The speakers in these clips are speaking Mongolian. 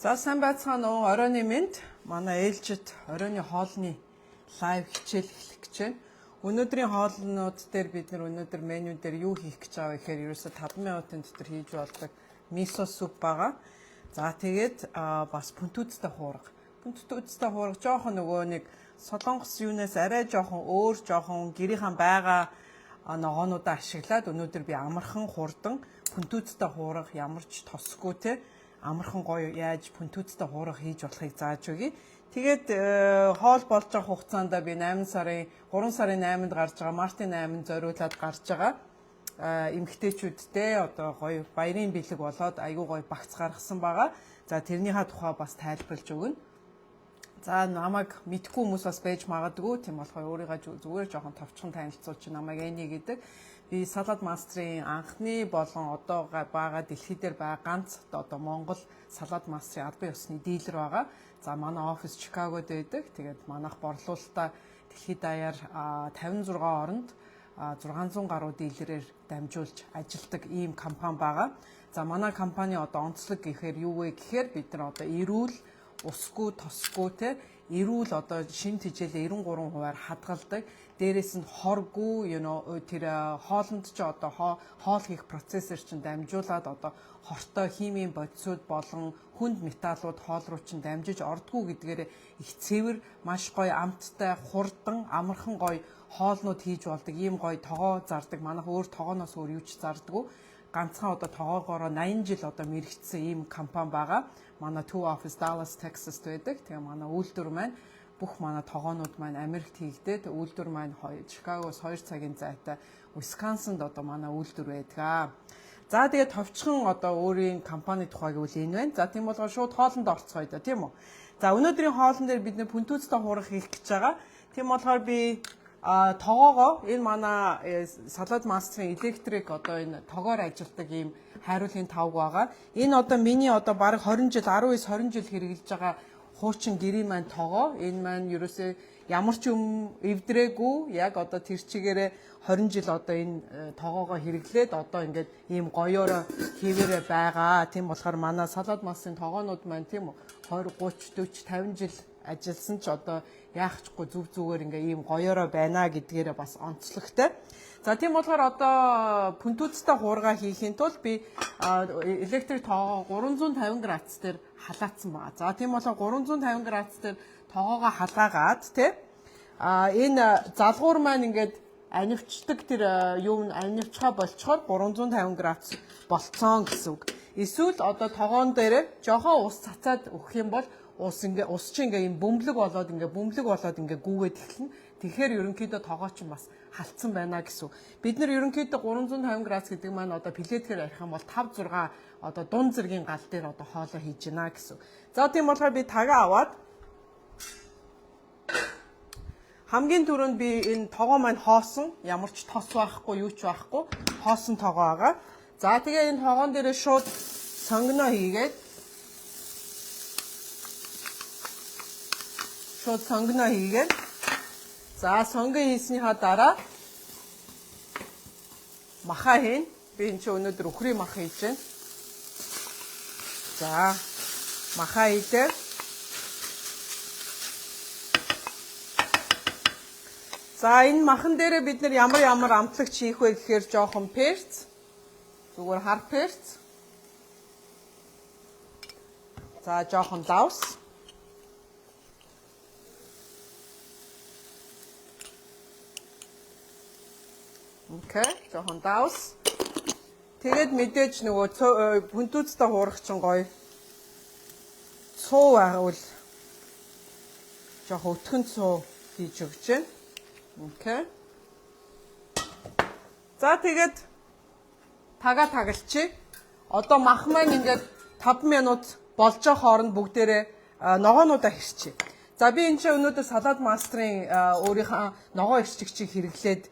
За сайн байцгаана уу. Оройны мэнд. Манай ээлжид оройны хоолны лайв хичээл эхлэх гэж байна. Өнөөдрийн хоолнууд дээр бид өнөөдөр меню дээр юу хийх гэж байгаа гэхээр ерөөсө 5 минутын дотор хийж болдог мисо суп байгаа. За тэгээд бас пүнтүцтэй хуурга. Пүнтүцтэй хуурга жоохон нөгөө нэг солонгос юунаас арай жоохон өөр жоохон гэрийнхэн байгаа ногоонуудаа ашиглаад өнөөдөр би амархан хурдан пүнтүцтэй хуурга ямар ч тосгүй те амархан гоё яаж пүнтүцтэй хуурга хийж болохыг зааж өгье. Тэгээд хоол болж байгаа хугацаанд би 3 сарын 8-нд гарч байгаа Мартын 8-нд зориулаад гарч байгаа эмэгтэйчүүдтэй одоо гоё баярын бэлэг болоод айгүй гоё багц гаргасан байгаа. За тэрнийхээ тухай бас тайлбарлаж өгнө. За намайг мэдгүй хүмүүс бас байж магадгүй. Тийм болохоор өөрийгөө зүгээр жоохон товчхон танилцуулж намайг Эни гэдэг. Би Салат Мастрын анхны болон одоо байгаа дэлхий дээр байгаа ганц одоо Монгол Салат Мастрын албан ёсны дилер байгаа. За манай офис Чикагод байдаг. Тэгээд манайх борлуулалтаа дэлхийд даяар 56 оронд 600 гаруй дилерээр дамжуулж ажилладаг ийм компани байгаа. За манай компани одоо онцлог гэхээр юу вэ гэхээр бид нар одоо эрүүл усгүй тосгүй те эрүүл одоо шин тижээлээ 93% хадгалдаг. Дээрээс нь хоргүй тэр хоолнд ч одоо хоол хийх процессор чинь дамжуулаад одоо хортой химийн бодисууд болон хүнд металлууд хоол руу чинь дамжиж ордгоо гэдгээр их цэвэр маш гоё амттай хурдан амархан гоё хоолнууд хийж болдог. Ийм гоё тогоо зардаг. Манайх өөр тогооноос өөр юу ч зардаггүй. Ганцхан одоо тоогоогоор 80 жил одоо мэрэгчсэн ийм компани байгаа. Манай Two Office Dallas, Texas байдаг. Тэгээ манай үйлдвэр маань бүх манай тогоонууд маань Америкт хийгдээд үйлдвэр маань Чикагоос 2 цагийн зайтай Wisconsin-д одоо манай үйлдвэр байдаг. За тэгээд товчхон одоо өөрийн компани тухайг үл энэ байна. За тийм болгоо шууд хоолнд орцгоё да тийм үү. За өнөөдрийн хоолн дээр бид нэ пүнтүцтэй хуурга хийх гэж байгаа. Тийм болохоор би тогоогоо энэ манай Салат Мастрын электрик одоо энэ тогоор ажилладаг ийм хайруулын тавг байгаа. Энэ одоо миний одоо бараг 20 жил 19-20 жил хэрэгжилж байгаа хуучин гэрийн маань тогоо. Энэ маань ерөөсөө ямар ч юм эвдрээгүй. Яг одоо тэр чигээрээ 20 жил одоо энэ тогоогоо хэрэглээд одоо ингээд ийм гоёороо хийвэрэ байгаа. Тийм болохоор манай Салат Мастрын тогоонууд маань тийм үү 20, 30, 40, 50 жил ажилласан ч одоо яах чгүй зүг зүгээр ингээ ийм гоёороо байна гэдгээрээ бас онцлогтой. За тийм болохоор одоо пүнтүцтэй хуурга хийхийн тулд би электрик тоогоо 350 градус дээр халаацсан байгаа. За тийм болохоор 350 градус дээр тоогоогоо халаагаад тий энэ залгуур маань ингээд анивчдаг тэр юм анивчгаа болцохоор 350 градус болцсон гэсэн үг. Эсвэл одоо тогоон дээр жоохон ус цацаад өгөх юм бол ус чи ингээ юм бөмбөлөг болоод ингээ гүүгээд эхэлнэ. Тэгэхээр ерөнхийдөө тогоо ч бас халтсан байна гэсэн. Бид нар ерөнхийдөө 350 градус гэдэг маань одоо плетээр ярих юм бол 5 6 одоо дунд зэргийн гал дээр одоо хоолоо хийж гинэ гэсэн. За тийм болохоор би тагаа аваад хамгийн түрүүнд би энэ тогоо маань хоосон, ямар ч тос байхгүй, юу ч байхгүй, хоосон тогоо байгаа. За тэгээ энэ тогоон дээрээ шууд сонгоно хийгээд сонгоно хийгээд за сонгон хийснийхаа дараа маха хийн. Би энэ ч өнөөдөр өхрийн маха хийж байна. За маха хийлээ. За энэ махан дээрээ бид нар ямар амтлагч хийх вэ гэхээр жоохон перц. Зүгээр хар перц. За жоохон лавс. Окей, жоохон даус. Тэгээд мэдээж нөгөө пүнтүцтэй хуурах чинь гоё. Цуу байгавал жоохон өтгөн цуу хийж өгч байна. Окей. За тэгээд тагалчи. Одоо мах маань ингээд 5 минут болж байгаа хооронд бүгдээрээ ногоонуудаа хэрчээ. За би энэ чинь өнөөдөр Салат Мастрын өөрийнхөө ногоо ирчигчийг хэрэглээд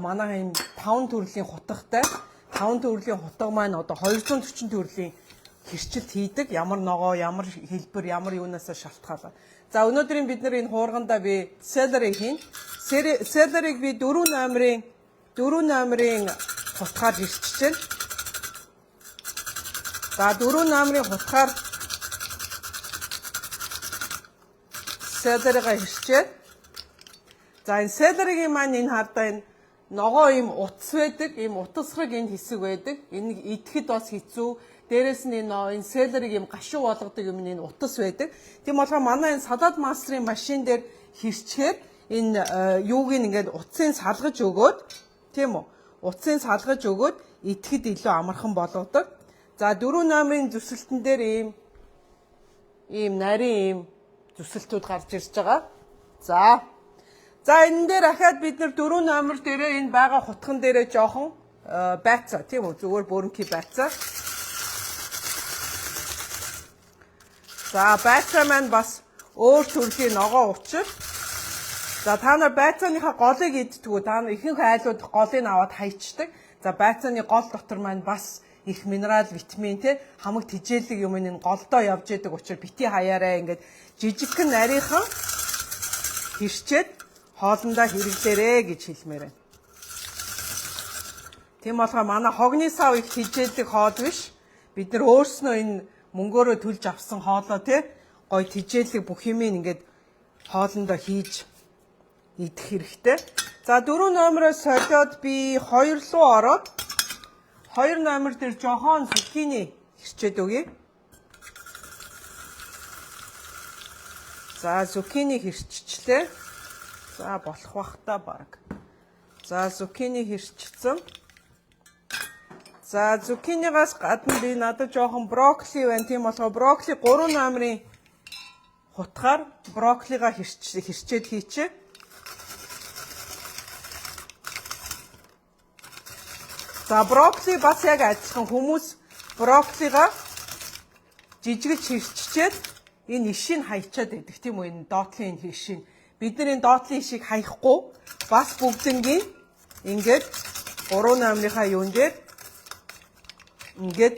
манай энэ 5 төрлийн хутгатай 5 төрлийн хутга маань одоо 240 төрлийн хэрчилт хийдэг. Ямар ногоо, ямар хэлбэр, ямар юунаас шалтгаалаад. За өнөөдрийн бид нар энэ хуургандаа би селери хийн. Селерийг би 4 номерын хутгаар ирчиж байна. За 4 номерын хутгаар селерига хэрчээд. За энэ селеригийн маань энэ хардаа энэ ногоо ийм утас байдаг, ийм утасраг энэ хэсэг байдаг. Энийг идэхэд бас хэцүү. Дээрээс нь энэ селериг ийм гашуу болгодог юм энэ утас байдаг. Тийм болохоор манай энэ салаад мастрын машин дээр хэрчгээд энэ юуг ингээд утсын салгаж өгөөд, тийм үү? Утсын салгаж өгөөд идэхэд илүү амархан болгодог. За 4 номерын зүсэлтэн дээр ийм нарийн ийм зүсэлтүүд гарч ирж байгаа. За энэ дээр ахаад бид нар 4 номер дээрээ энэ байгаа хутган дээрээ жоохон байцаа, тийм үү? Зүгээр бөөрнки байцаа. За байцаа маань бас өөр төрлийн ногоо учир. За та нар байцааныхаа голыг идтгүү. Та нар ихэнх айлууд голыг аваад хайчдаг. За байцааны гол дотор маань бас их минерал, витамин те хамаг тэжээлэг юм энэ голдоо явж идэг учраас бити хаяараа ингээд жижигхэн нарийнхан хэрчээд хоолндоо хэрэглээрэй гэж хэлмээр байна. Тийм болохоор манай хогны сав их тэжээлэг хоол биш. Бид нар өөрснөө энэ мөнгөөрөө төлж авсан хоолоо те гой тэжээлэг бүх юм ингээд хоолндоо хийж идэх хэрэгтэй. За 4 номероос солиод би 2 руу ороод 2 номер дээр жоохон зүккини хэрчээд өгье. За зүккини хэрччихлээ. За болох бах та баг. За зүккини хэрчсэн. За зүккинигаас гадна би надад жоохон брокколи байна. Тийм болохоор брокколи 3 номерын хутгаар брокколига хэрчээд хийчээ. За брокколи бас яг адилхан хүмүүс брокколига жижигж хэрччээд энэ ишийг хайчаад байдаг тийм үү, энэ доотлын ишийг. Бид нар энэ доотлын ишийг хаяхгүй бас бүгднгийн ингээд 3 номерынхаа юун дээр ингээд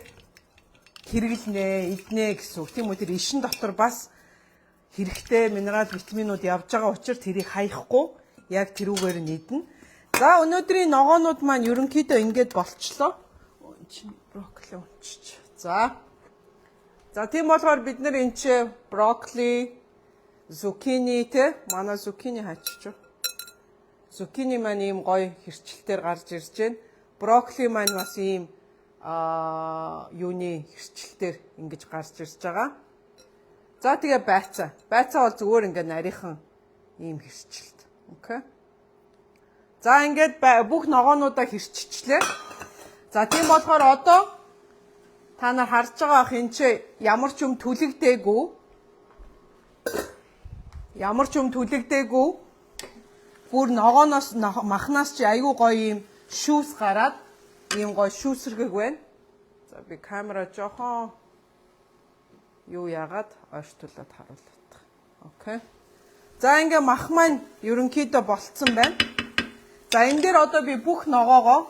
хэрэглэнэ, иднэ гэсэн үг тийм үү. Тэр ишин дотор бас хэрэгтэй минерал, витаминууд явж байгаа учраас тэрийг хаяхгүй яг тэрүүгээр нь идэнэ. За өнөөдрийн ногоонууд маань ерөнхийдөө ингээд болчлоо. Брокколи унчиж. За тийм болохоор бид нар энэ чи брокколи, зуккини те манай зуккини хачиж. Зуккини маань ийм гоё хэрчэлтээр гарч ирж байна. Брокколи маань бас ийм юуны хэрчэлтээр ингэж гарч ирж байгаа. За тэгээ байцаа. Байцаа бол зүгээр ингээд нарийнхан ийм хэрчэлт. Окей. За ингээд бүх ногоонуудаа хэрччихлээ. За тийм болохоор одоо та нар харж байгаа ах энэ чи ямар ч юм түлэгдээгүй. Ямар ч юм түлэгдээгүй. Бүр ногооноос махнаас чи айгүй гоё юм шүүс гараад ийм гоё шүүсэргэг байна. За би камера жоохон юу яагаад ойртуулад харуулдаг. Окей. За ингээ мах маань ерөнхийдөө болцсон байна. За энэ дээр одоо би бүх ногоогоо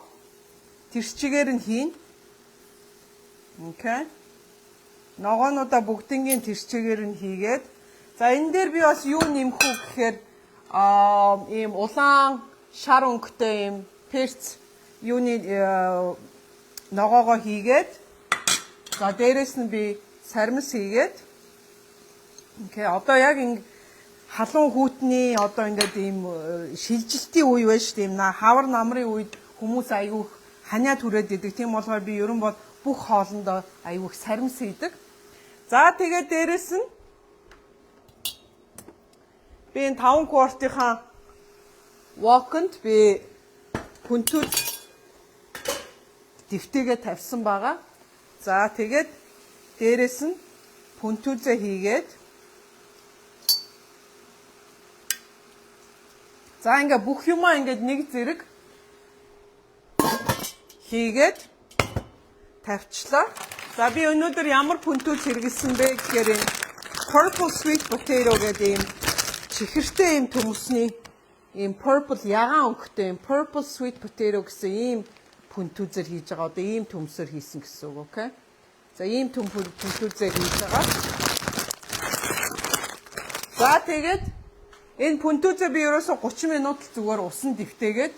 тэрчгээр нь хийн. Окей. Ногоонуудаа бүгднгийн тэрчгээр нь хийгээд за энэ дээр би бас юу нэмэх үү гэхээр ийм улаан шар өнгөтэй ийм перц юуны ногоогоо хийгээд за дээрэс нь би сармис хийгээд окей одоо яг ингэ халуун хүүтний одоо ингээд ийм шилжилтийн үе байна шүү дээ. Ийм хавар намрын үед хүмүүс аягүй ханиад түрээд идэг. Тийм болохоор би ерөн бол бүх хоолндоо аягүй сармис хийдэг. За тэгээд дээрэс нь би энэ 5 квартийнхаа воконд би хүнтүүд дэвтэйгээ тавьсан байгаа. За тэгээд дээрэс нь хүнтүүдээ хийгээд за ингээ бүх юмаа ингээд нэг зэрэг хийгээд тавьчлаа. За би өнөөдөр ямар хүнтүүд хэрэгэлсэн бэ гэхээр энэ purple sweet potato гэдэг ийм чихэртэй ийм төмөсний ийм purple ягаан өнгөтэй ийм purple sweet potato гэсэн ийм хүнтүүдээр хийж байгаа. Одоо ийм төмсөөр хийсэн гэсэн үг, окей? За ийм хүнтүүдээр хийж байгаа. За тэгээд энэ пүнтүүзээ би ерөөсө 30 минут л зүгээр усан дэвтээгээд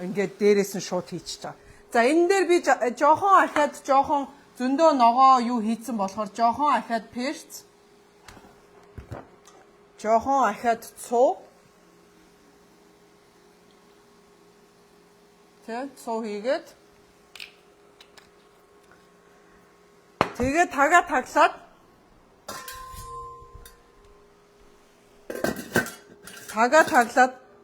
ингээд дээрээс нь шууд хийчихэж байгаа. За энэ дээр би жоохон ахаад жоохон зөндөө ногоо юу хийцэн болохоор жоохон ахаад перц Жохон ахаад цуу. Тэ цуу хийгээд. Тэгээд тагаа таглаад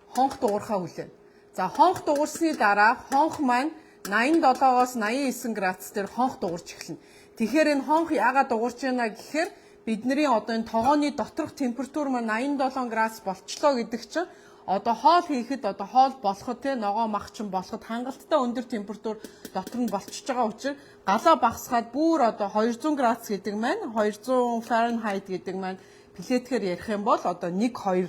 хонх дуурхаа хүлээн. За хонх дуурсны дараа хонх маань 87-оос 89 градус дээр хонх дуурч эхэлнэ. Тэгэхээр энэ хонх яагаад дуурч байна гэхээр бидний одоо энэ тогооны доторх температур маань 87 градус болчлоо гэдэг чинь одоо хоол хийхэд одоо хоол болоход те ногоо махчин болоход хангалттай өндөр температур дотор нь болчихж байгаа учраас галаа багсгаад бүр одоо 200 градус гэдэг маань 200 Фahrenheit гэдэг маань плетгэр ярих юм бол одоо 1 2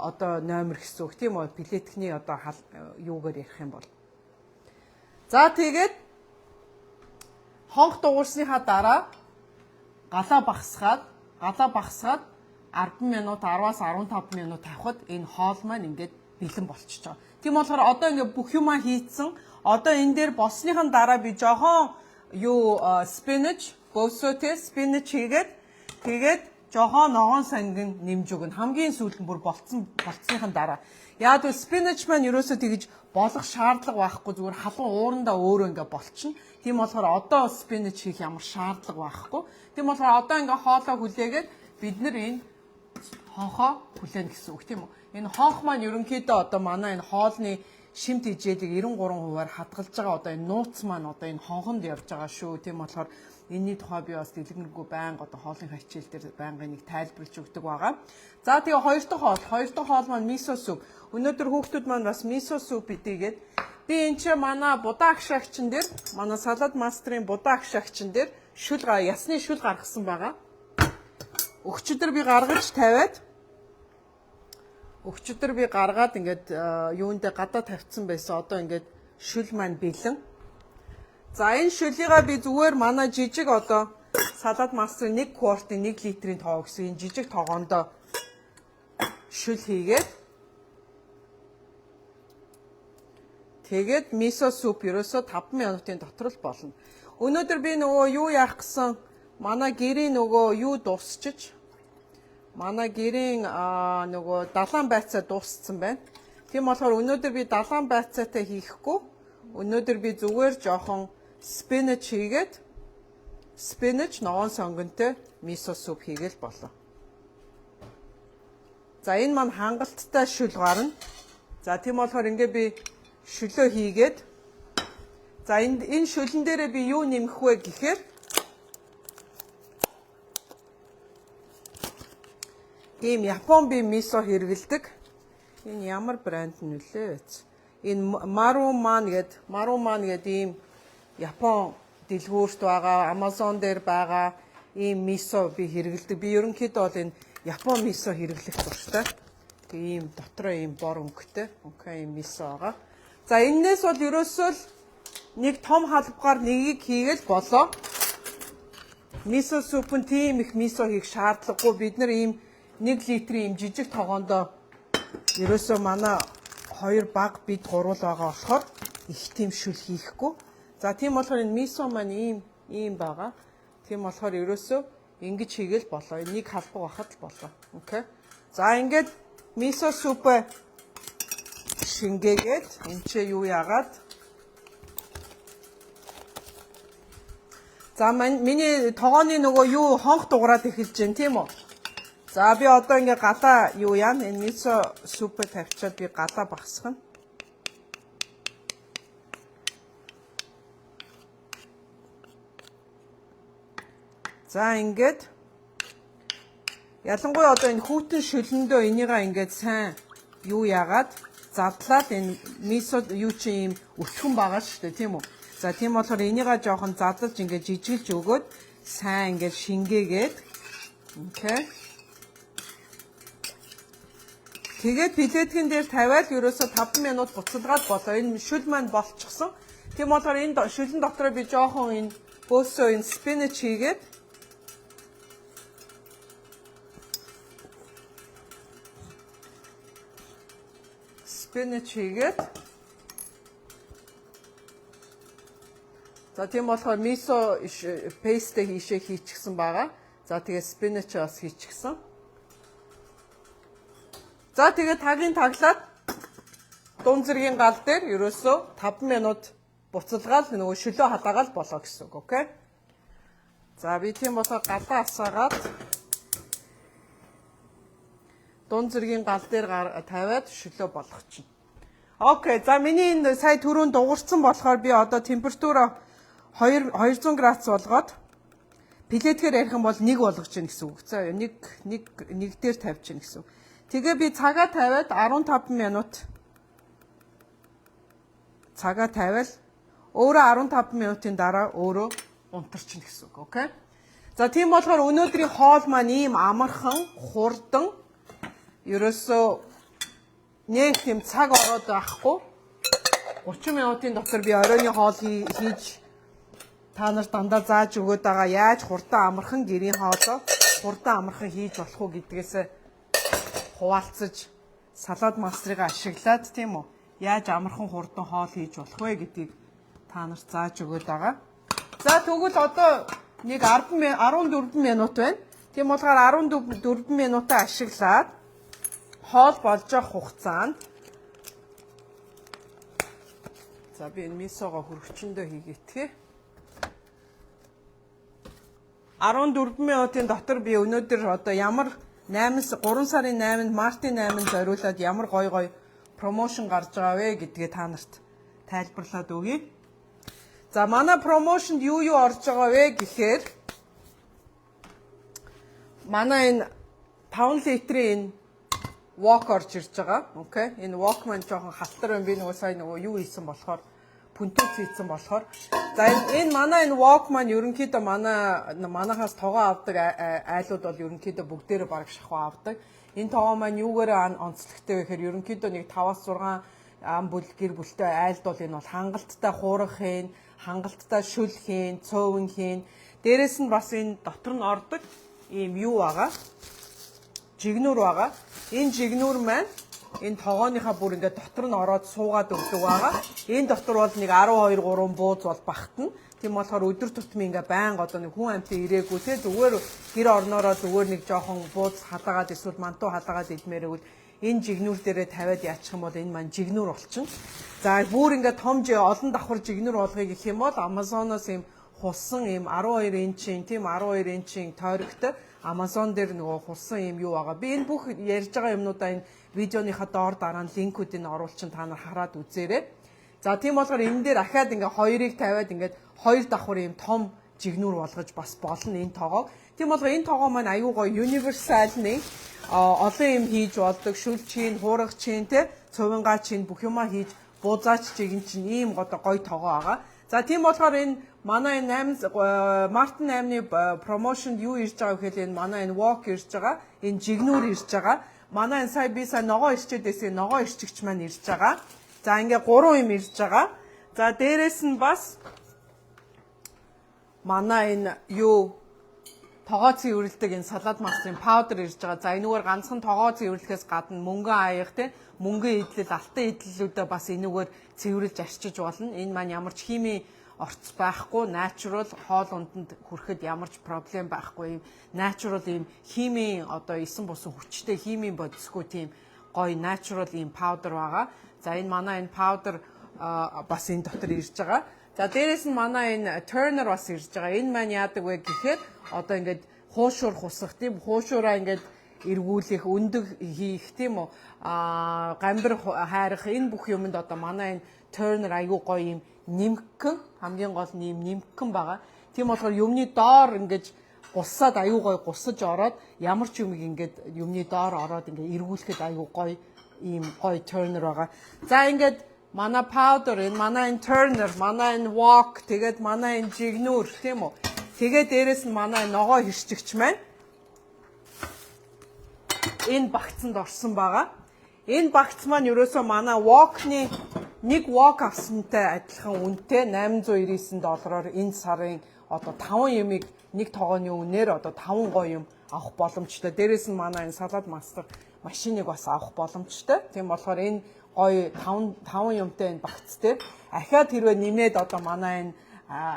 одоо номер гэсэн үг тийм үү плетгэний одоо юугаар ярих юм бол. За тэгээд хонх дуурсныхаа дараа галаа багсгаад 10 минут 10-аас 15 минут тавихад энэ хоол маань ингээд бэлэн болчихж байгаа. Тийм болохоор одоо ингээд бүх юмаа хийцэн. Одоо энэ дээр болсныхан дараа би жоохон спинach, бөөсөөтэй спинach хийгээд тэгээд жоохон ногоон сангин нэмж өгнө. Хамгийн сүүлд нь бүр болцсныхан дараа. Яг л спинach маань ерөөсөө тэгж болох шаардлага байхгүй зүгээр халуун уурандаа өөрөө ингээд болчихно. Тийм болохоор одоо спинach хийх ямар шаардлага байхгүй. Тийм болохоор одоо ингээд хоолоо хүлээгээд бид нар энэ хонхоо хүлээн гэсэн үг тийм үү. Энэ хонх маань ерөнхийдөө одоо манай энэ хоолны шимт хижээлийг 93%-аар хадгалж байгаа одоо энэ нууц маань одоо энэ хонхонд явж байгаа шүү. Тийм болохоор энэний тухай би бас дэлгэрэнгүй байнга одоо хоолны хичээл дээр байнга нэг тайлбарлаж өгдөг байгаа. За тэгээ хоёр дахь хоол маань мисо суп. Өнөөдөр хүүхдүүд маань бас мисо суп идээгээд би энэ ч манай будаа агшаагчин дээр манай салат мастрын будаа агшаагчин дээр ясны шүл гаргасан байгаа. Өчигдөр би гаргаад ингээд юундээ гадаа тавьсан байсан. Одоо ингээд шүл маань бэлэн. За энэ шүлийгээ би зүгээр манай жижиг одоо салат мастрын 1 квартын 1 литрийн тоо гэсэн энэ жижиг тоогоондоо шүл хийгээд тэгээд мисо суп ерөөсө 5 минутын дотор л болно. Өнөөдөр би нөгөө юу яах гэсэн манай гэрийн нөгөө юу дуусчих. Манай гэрийн нөгөө далайн байцаа дууссан байна. Тийм болохоор өнөөдөр би далайн байцаатай хийхгүй. Өнөөдөр би зүгээр жоохон спинach хийгээд спинach ногоон сонгонтой мисо суп хийгээл болоо. За энэ маань хангалттай шүл гарна. За тийм болохоор ингээ би шүлөө хийгээд за энэ шүлэн дээрээ би юу нэмэх вэ гэхээр ийм Япон би мисо хэрэгэлдэг. Энэ ямар брэнд нь вүлээ? Энэ Maruman гэдэг ийм Япон дэлгүүрт байгаа, Amazon дээр байгаа ийм мисо би хэрэгэлдэг. Би ерөнхийдөө бол энэ Япон мисо хэрэглэх дуртай. Ийм дотроо ийм бор өнгөтэй. Ийм мисо байгаа. За энээс бол ерөөсөө л нэг том халбгаар нэгийг хийгээл болоо. Мисо супын тийм их мисо хийх шаардлагагүй. Бид нар ийм 1 литрийн ийм жижиг тогоондоо ерөөсөө манай 2 баг бид гурвал байгаа болохоор их тийм шүл хийхгүй. За тийм болохоор энэ мисо маань ийм байгаа. Тийм болохоор ерөөсөө ингэж хийгээл болоо. Энийг халбаг байхад л болоо. Окей. За ингээд мисо суп шингээгээд энэ ч юу яагаад. За миний тогооны нөгөө юу хонх дуурайд эхэлж байна тийм үү? За би одоо ингээ галаа юу яана энэ мисо супэ тавьчаад би галаа багсгана. За ингээд ялангуяа одоо энэ хүүтэн шүлэндөө энийгээ ингээд сайн юу яагаад задлаад энэ мисо юу чи ийм өчгөн байгаа шүү дээ тийм үү? За тийм болохоор энийгээ жоохон задлж ингээд жижиглж өгөөд сайн ингээд шингээгээд окей. Тэгээд плетгэн дээр тавиал ерөөсө 5 минут буцалгаад болоо. Энэ шүл маань болчихсон. Тийм болохоор энэ шүлэн дотроо би жоохон энэ бөөсөө энэ спинach хийгээд за тийм болохоор мисо пейстэ хийчихсэн байгаа. За тэгээд спинach бас хийчихсэн. За тэгээд тагийн таглаад дуун зэргийн гал дээр ерөөсөө 5 минут буцалгаал нөгөө шөлөө хадаагаал болоо гэсэн үг, окей? За би тийм болохоор галаа асаагаад дуун зэргийн гал дээр тавиад шөлөө болгочихно. Окей, за миний энэ сая түрүүн дуурсан болохоор би одоо температураа 200 градус болгоод плетгээр ярих юм бол 1 болгож гин гэсэн үг. За нэг дээр тавьж гин гэсэн үг. Тэгээ би цагаа тавиад 15 минут цагаа тавиал өөрөө 15 минутын дараа өөрөө унтарчин гэсэн үг, окей? За тийм болохоор өнөөдрийн хоол маань ийм амархан, хурдан ерөөсөө нэг тийм цаг ороод байхгүй 30 минутын дотор би оройны хоол хийж та нарт дандаа зааж өгöd байгаа яаж хурдан амархан гэрийн хоолоо хурдан амархан хийж болох уу гэдгээс хуваалцаж салаад мастрыг ашиглаад тийм үү яаж амархан хурдан хоол хийж болох вэ гэдгийг та нарт зааж өгöd байгаа. За тэгвэл одоо нэг 14 минут байна. Тийм болохоор 14 минутаа ашиглаад хоол болж явах хугацаанд за би энэ мисогоо хөргөчөндөө хийгээтгэе. 14 минутын дотор би өнөөдөр одоо ямар 3 сарын 8-нд Мартын 8-нд зориулаад ямар гой промошн гарч байгаа вэ гэдгээ та нарт тайлбарлаад өгье. За манай промошнд юу орж байгаа вэ гэхээр манай энэ 5 литрийн энэ wok орж ирж байгаа. Окей. Энэ wok маань жоохон халтар байна. Би нөгөө сая юу хийсэн болохоор пүнтүүц хийсэн болохоор. За энэ манай энэ wok маань ерөнхийдөө манайхаас тогоо авдаг айлууд бол ерөнхийдөө бүгдээрээ бараг шахуу авдаг. Энэ тогоо маань юугаар онцлогтой вэ гэхээр ерөнхийдөө нэг 5-6 ам бүл гэр бүлтэй айлд бол энэ бол хангалттай хуурах хийн, хангалттай шүл хийн, цөөвөн хийн. Дээрэс нь бас энэ дотор нь ордог ийм юу байгаа. Жигнүр байгаа. Энэ жигнүр маань энэ тогооныхаа бүр ингээд дотор нь ороод суугаад өгдөг байгаа. Энэ дотор бол нэг 12-3 бууз бол багтана. Тийм болохоор өдөр тутмын ингээд байнга одоо нэг хүн амтан ирээгүй те зүгээр гэр орноороо зүгээр нэг жоохон бууз халаагаад эсвэл мантуу халаагаад идмээрээ бол энэ жигнүр дээрээ тавиад яачих юм бол энэ маань жигнүр болчихно. За бүр ингээд том олон давхар жигнүр болгоё гэх юм бол Amazon-оос ийм хулсан ийм 12 инчийн тийм 12 инчийн тойрогтой Amazon дээр нөгөө хулсан ийм юу байгаа. Би энэ бүх ярьж байгаа юмнуудаа энэ видеоныхаа доор дараа нь линкүүдийг оруулчин та нар хараад үзээрэй. За тийм болохоор энэ дээр ахаад ингээ хоёрыг тавиад ингээд хоёр давхар ийм том жигнүр болгож бас болно энэ тоогоо. Тийм болохоор энэ тоогоо маань аюу гоё universal нэг олон юм хийж болдог. Шүл чин, хуурах чин те цувингаа чин бүх юмаа хийж буузаач чигэн чин ийм гоё тоогоо байгаа. За тийм болохоор энэ манай энэ Мартин 8-ны промошнд юу ирж байгаа гэхэл энэ манай энэ wok ирж байгаа. Энэ жигнүр ирж байгаа. Манай энэ би сая ногоо ирчээд байсан ногоо ирчигч маань ирж байгаа. За ингээ 3 юм ирж байгаа. За дээрэс нь бас манай энэ юу тогоо цэвэрлдэг энэ салаад мастрын паудер ирж байгаа. За энэгээр ганцхан тогоо цэвэрлэхээс гадна мөнгөн аяах те мөнгөн идэл алтан идэлүүдээ бас энэгээр цэвэрлж арчиж болно. Энэ маань ямар ч химийн орц байхгүй, natural хоол унтанд хүрэхэд ямар ч проблем байхгүй. Natural ийм химийн одоо 9 бусан хүчтэй химийн бодисгүй тийм гоё natural ийм powder байгаа. За энэ манай энэ powder бас энэ дотор ирж байгаа. За дээрэс нь манай энэ turner бас ирж байгаа. Энэ маань яадаг вэ гэхээр одоо ингээд хуушуур хусах тийм хуушуураа ингээд эргүүлэх, өндөг хийх тийм үү гамбар хайрах энэ бүх юмд одоо манай энэ turner аягүй гоё юм нимгэн хамгийн гол нимгэн байгаа. Тийм болохоор юмны доор ингэж гусаад аягүй гоё гусаж ороод ямар ч юмыг ингээд юмны доор ороод ингээд эргүүлэхэд аягүй гоё ийм гоё turner байгаа. За ингээд манай powder энэ манай энэ turner, манай энэ wok тэгээд манай энэ жигнүр тийм үү. Тэгээд дээрэс нь манай ногоо хэрчигч маань энэ багцанд орсон байгаа. Энэ багц маань ерөөсөө манай wok-ны нэг wok авсантай адилхан үнэтэй $899 энэ сарын одоо 5 юмыг нэг тогооны үнээр одоо 5 гоё юм авах боломжтой. Дээрээс нь манай энэ салаад мастер машиныг бас авах боломжтой. Тийм болохоор энэ гоё 5 юмтай энэ багц дээр ахаад хэрвээ нэмээд одоо манай энэ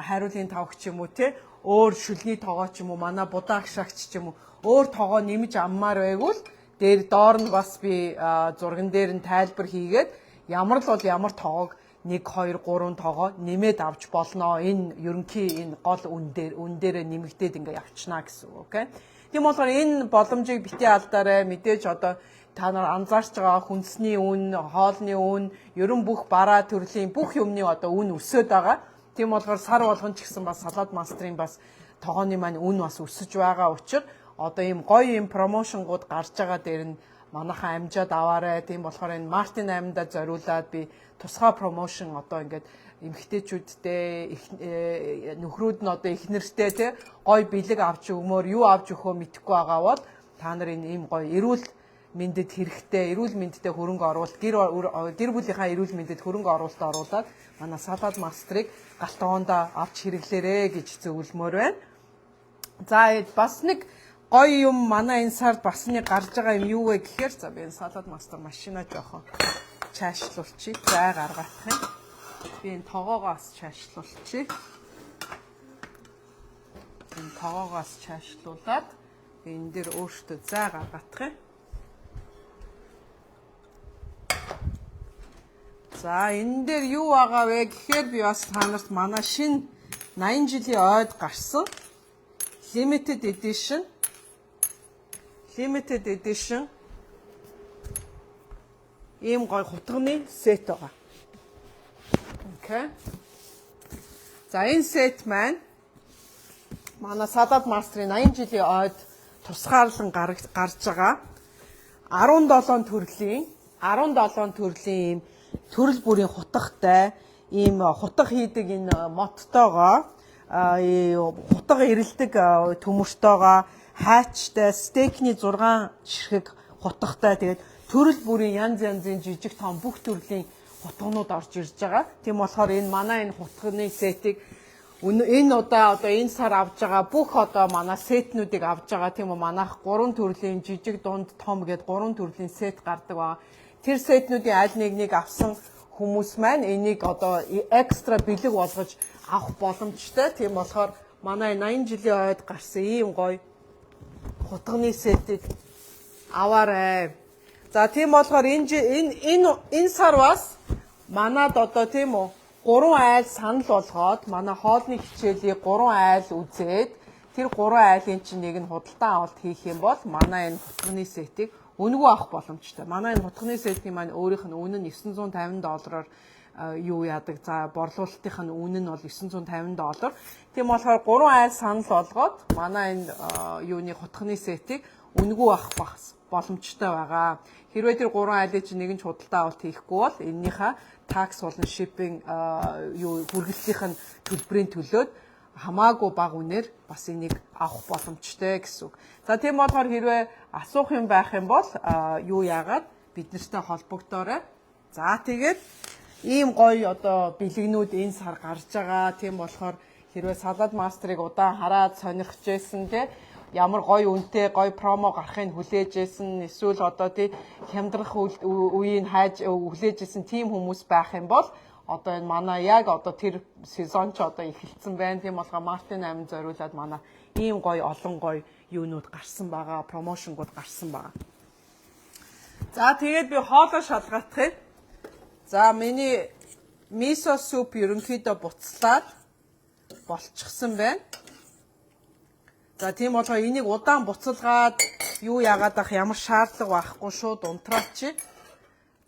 хариулын тавх ч юм уу те өөр шүлний тогоо ч юм уу манай будаа агшаагч ч юм уу өөр тогоо нэмж аммаар байгвал дээр доор нь бас би зурган дээр нь тайлбар хийгээд ямар л бол ямар тоогоо 1 2 3 тоогоо нэмээд авч болно. Энэ ерөнхий энэ гол үн дээрээ нэмэгдээд ингээ явчихна гэсэн үг. Окей. Тийм болохоор энэ боломжийг битгий алдаарай. Мэдээж одоо та нар анзаарч байгаа хүнсний үн, хоолны үн, ерөн бүх бараа төрлийн бүх юмны одоо үн өсөд байгаа. Тийм болохоор сар болгон ч гэсэн бас салаад мастрын бас тогооны маань үн бас өсөж байгаа учраас одоо ийм гоё ийм промошнгууд гарч байгаа дээр нь манайхаа амжаад аваарай. Тийм болохоор энэ Мартин 8-д зориулаад би тусгай промошн одоо ингээд эмэгтэйчүүдтэй нөхрүүд нь одоо их нэртэй тий гоё бэлэг авч өгмөр юу авч өгөхөө мэдэхгүй байгаа бол та нар энэ ийм гоё эрүүл мэндэд хэрэгтэй эрүүл мэндтэй хөрөнгө оруулалт гэр бүлийнхаа эрүүл мэндэд хөрөнгө оруулалт оруулаад манай салаад мастрыг галт тоонда авч хэрэглээрэй гэж зөвлөмөр байна. За бас нэг гоё юм манай энэ сард бас нэг гарч байгаа юм юу вэ гэхээр за би энэ салаад мастер машина жоохон чаашлуулчих. Зай гаргах юм. Би энэ тоогоогоос чаашлуулчих. Энэ тоогоогоос чаашлуулад энэ дээр өөртөө зай гаргах юм. За энэ дээр юу байгаа вэ гэхээр би бас та нарт манай шинэ 80 жилийн ойд гарсан limited edition ийм гоё хутганы сет байгаа. Окей. За энэ сет маань манай салаад мастрын 80 жилийн ойд тусгаарлан гарч байгаа 17 төрлийн ийм төрөл бүрийн хутгатай ийм хутга хийдэг энэ моттойгоо хутга ирэлдэг төмөртөөгөө хайчтай стейкний 6 ширхэг хутгатай тэгээд төрөл бүрийн янз янзын жижиг том бүх төрлийн хутганууд орж ирж байгаа. Тийм болохоор энэ манай энэ хутганы сетийг энэ удаа одоо энэ сар авж байгаа бүх одоо манай сетнүүдийг авж байгаа. Тийм үү манайх 3 төрлийн жижиг дунд том гэд 3 төрлийн сет гардаг ба тэр сетнүүдийн аль нэгнийг авсан хүмүүс маань энийг одоо экстра бэлэг болгож авах боломжтой. Тийм болохоор манай 80 жилийн ойд гарсан ийм гоё хутганы сетийг аваарай. За тийм болохоор энэ сар бас манад одоо тийм үү 3 айл санал болгоод манай хоолны хичээлийг 3 айл үзээд тэр 3 айлын чинь нэг нь худалдан авалт хийх юм бол манай энэ хутганы сетийг үнэгүй авах боломжтой. Манай энэ хутганы сетийн маань өөрийнх нь үнэ нь $950-оор юу яадаг. За борлуулалтынх нь үнэ нь бол $950. Тийм болохоор 3 айл санал болгоод манай энэ юуны хутганы сетийг үнэгүй авах боломжтой байгаа. Хэрвээ тэр 3 айлын чинь нэг нь худалдан авалт хийхгүй бол эннийхээ такс болон шиппинг хүргэлтийнх нь төлбөрийн төлөөд хамаагүй бага үнээр бас энийг авах боломжтой гэсэн үг. За тийм болохоор хэрвээ асуух юм байх юм бол юу яагаад бид нартай холбогдоорой. За тэгээд ийм гоё одоо бэлгнүүд энэ сар гарч байгаа. Тийм болохоор хэрвээ салаад мастрыг удаан хараад сонирхож байсан те ямар гоё үнэтэй гоё промо гарахыг хүлээж байсан эсвэл одоо тий хямдрах үеийг хайж хүлээж байсан тийм хүмүүс байх юм бол одоо энэ манай яг одоо тэр сезон ч одоо эхэлсэн байна. Тийм болохоор Мартин 8 зориулаад манай ийм гоё олон гоё юунууд гарсан байгаа, промошнгууд гарсан байгаа. За тэгээд би хоолоо шалгах юм. За миний мисо суп ерөнхийдөө буцлаад болчихсон байна. За тийм болохоор энийг удаан буцалгаад юу яагаад ах ямар шаардлага байхгүй шууд унтраач.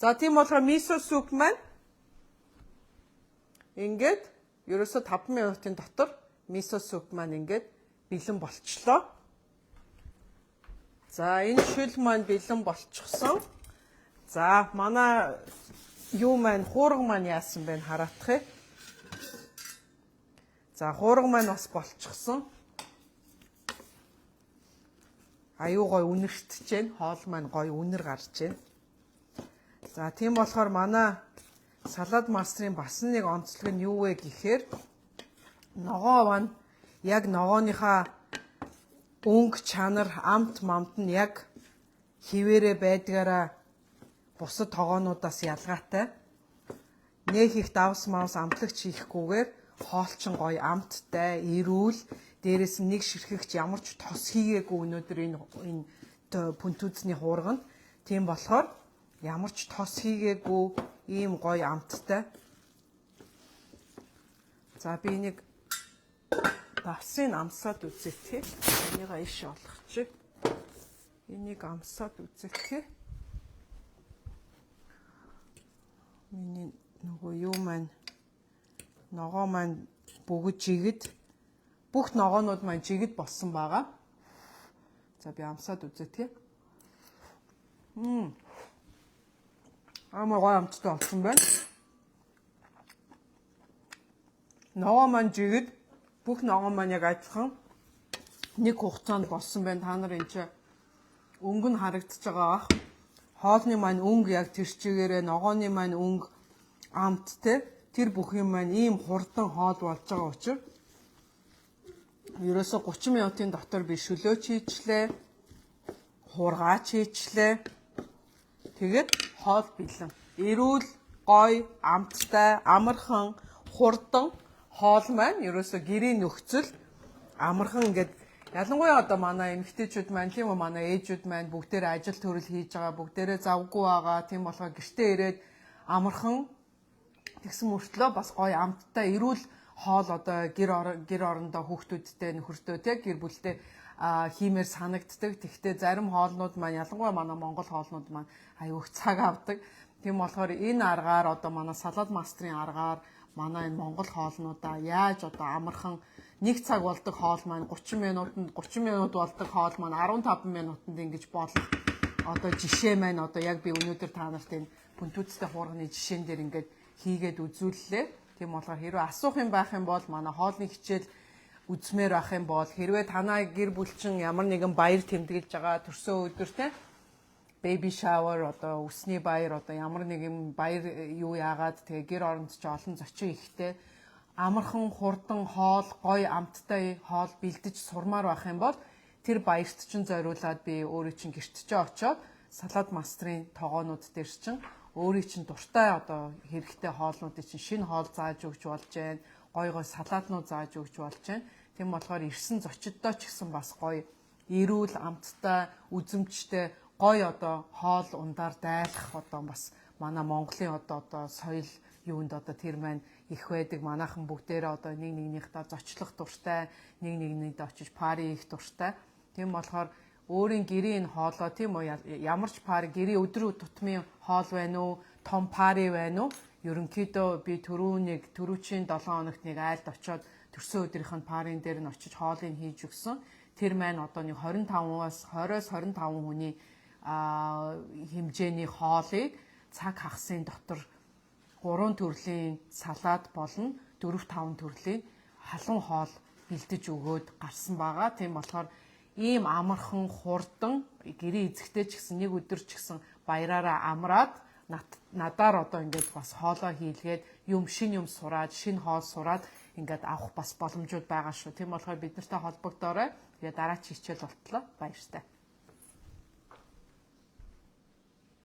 За тийм болохоор мисо суп маань ингээд ерөөсө 5 минутын дотор мисо суп маань ингээд бэлэн болчихлоо. За энэ шил маань бэлэн болчихсон. За манай юу маань хуурга маань яасан бэ хараадах юм. За хуурга маань бас болчихсон. Аюу гой үнэртэж байна. Хоол маань гой үнэр гарч байна. За тийм болохоор манай салаад мастрын бас нэг онцлог нь юу вэ гэхээр ногоо маань яг ногооныхаа өнгө чанар амт мамт нь яг хിവэрэ байдгаараа бусад тогоонуудаас ялгаатай. Нэх их давс мавс амтлагч хийхгүйгээр хоолчин гоё амттай, эрүүл, дээрээс нь нэг ширхэгч ямар ч тос хийгээгүй өнөөдөр энэ пүнтүзний хуурганд. Тийм болохоор ямар ч тос хийгээгүй ийм гоё амттай. За би нэг давсыг амсаад үзэхээ. Энийг иш олгочих. Энийг амсаад үзэхээ. Миний нөгөө юу маань ногоо маань бүгд жигэд бүх ногоонууд маань жигэд болсон байгаа. За би амсаад үзэхээ. Амар гоё амттай болсон байна. Ногоо маань жигэд бүх ногоо маань яг адилхан нэг хугацаанд болсон байна. Та нар энэ өнгө нь харагдаж байгаа бах. Хоолны маань өнгө яг тэр чигээрээ ногооны маань өнгө амт те тэр бүх юм маань ийм хурдан хоол болж байгаа учраас ерөөсө 30 минутын дотор би шөлөөч хийчлээ. Хуургаач хийчлээ. Тэгээд хоол бэлэн. Эрүүл, гоё, амттай, амархан, хурдан хоол маань ерөөсө гэрийн нөхцөл амархан ингээд ялангуяа одоо манай эмэгтэйчүүд маань тийм үү манай ээжүүд маань бүгдээрээ ажил төрөл хийж байгаа бүгдээрээ завгүй байгаа тийм болохоор гэртээ ирээд амархан тэгсэн мөртлөө бас гоё амттай эрүүл хоол одоо гэр орондоо хүүхдүүдтэй нөхөртөө те гэр бүлтэй хиймээр санагддаг. Тэгвэл зарим хоолнууд маань ялангуяа манай Монгол хоолнууд маань аюух цаг авдаг. Тийм болохоор энэ аргаар одоо манай салаад мастрын аргаар манай энэ Монгол хоолнуудаа яаж одоо амархан 1 цаг болдог хоол маань 30 минут болдог хоол маань 15 минутанд ингэж болох одоо жишээ маань одоо яг би өнөөдөр та нарт энэ пүнтүзтэй хуурганы жишээн дээр ингээд хийгээд үзүүллээ. Тийм болохоор хэрвээ асуух юм байх юм бол манай хоолны хичээл үзмээр байх юм бол хэрвээ танай гэр бүлчин ямар нэгэн баяр тэмдэглэж байгаа төрсөн өдөр те baby shower одоо үсний баяр одоо ямар нэгэн баяр юу яагаад тэгээ гэр оронд ч олон зочин ихтэй амархан хурдан хоол гоё амттай хоол бэлдэж сурмаар байх юм бол тэр баярт чинь зориулаад би өөрөө чинь гэрт ч очоод салаад мастрын тогоонууд дээр чинь өөрийн чинь дуртай одоо хэрэгтэй хоолнуудыг чинь шинэ хоол зааж өгч болж байна. Гоё салаатнууд зааж өгч болж байна. Тийм болохоор ирсэн зочддоо ч гэсэн бас гоё эрүүл амттай үзэмжтэй гоё одоо хоол ундаар дайлах одоо бас манай Монголын одоо соёл юунд одоо тэр маань их байдаг. Манайхан бүгдээрээ одоо нэг нэгнийхээ зочлох дуртай, нэг нэгнийдээ очиж пари их дуртай. Тийм болохоор өөрийн гэрийн хоолоо тийм үү ямар ч пари гэрийн өдрөө тутмын хоол байна уу, том пари байна уу? Ерөнхийдөө би түрүүчийн 7 хоногт нэг айлд очоод төрсөн өдрийнх нь парын дээр нь очиж хоолыг хийж өгсөн. Тэр маань одоо нэг 25-аас 20-25 хүний хэмжээний хоолыг цаг хагасын дотор 3 төрлийн салаад болон 4-5 төрлийн халуун хоол бэлдэж өгөөд гарсан байгаа. Тийм болохоор ийм амархан хурдан гэрээ эзэгтэй ч гэсэн нэг өдөр ч гэсэн баяраараа амраад надаар одоо ингээд бас хоолоо хийлгээд шинэ юм сураад шинэ хоол сураад ингээд авах бас боломжууд байгаа шүү. Тийм болохоор бид нартай холбогдоорой. Тэгээ дараач хичээл болтлоо. Баяртай.